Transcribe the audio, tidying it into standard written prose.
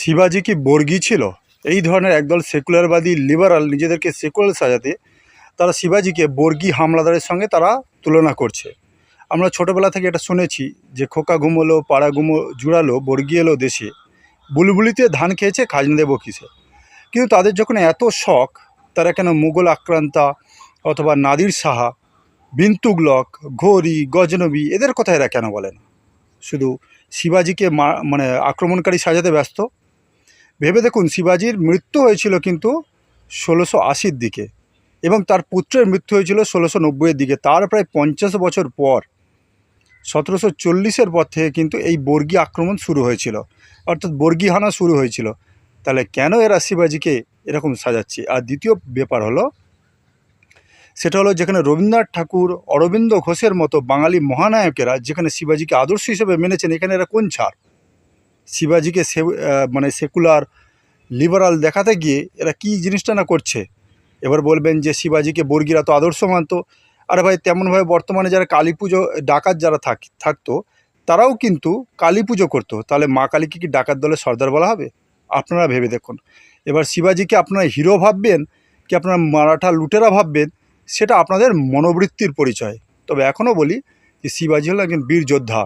শিবাজি কি বর্গী ছিল? এই ধরনের একদল সেকুলারবাদী লিবারাল নিজেদেরকে সেকুলার সাজাতে তারা শিবাজিকে বর্গী হামলাদারের সঙ্গে তারা তুলনা করছে। আমরা ছোটোবেলা থেকে এটা শুনেছি যে খোকা ঘুমোলো, পাড়া জুড়ালো, বর্গী এলো দেশে, বুলবুলিতে ধান খেয়েছে, খাজনা দেবো কিসে। কিন্তু তাদের যখন এত শখ, তারা কেন মুঘল আক্রান্তা অথবা নাদির সাহা, বিন তুগলক, ঘোরি, গজনবী এদের কথা এরা কেন বলে না? শুধু শিবাজিকে মানে আক্রমণকারী সাজাতে ব্যস্ত। ভেবে দেখুন, শিবাজির মৃত্যু হয়েছিল কিন্তু 1680-র দিকে এবং তার পুত্রের মৃত্যু হয়েছিল 1690-এর দিকে। তার প্রায় 50 বছর পর 1740-এর পর থেকে কিন্তু এই বর্গী আক্রমণ শুরু হয়েছিল, অর্থাৎ বর্গী হানা শুরু হয়েছিল। তাহলে কেন এরা শিবাজিকে এরকম সাজাচ্ছে? আর দ্বিতীয় ব্যাপার হলো, সেটা হলো যেখানে রবীন্দ্রনাথ ঠাকুর, অরবিন্দ ঘোষের মতো বাঙালি মহানায়কেরা যেখানে শিবাজিকে আদর্শ হিসেবে মেনেছেন, এখানে এরা কোন ছাড়? শিবাজিকে মানে সেকুলার লিবারাল দেখাতে গিয়ে এরা কী জিনিসটা না করছে। এবার বলবেন যে শিবাজিকে বর্গীরা তো আদর্শ মানত। আরে ভাই, তেমনভাবে বর্তমানে যারা কালী পুজো ডাকাত যারা থাকতো, তারাও কিন্তু কালী পুজো করতো। তাহলে মা কালীকে কি ডাকাত দলের সর্দার বলা হবে? আপনারা ভেবে দেখুন। এবার শিবাজিকে আপনারা হিরো ভাববেন কি আপনারা মারাঠা লুটেরা ভাববেন, সেটা আপনাদের মনোবৃত্তির পরিচয়। তবে এখনও বলি যে শিবাজি হলো একজন বীর যোদ্ধা।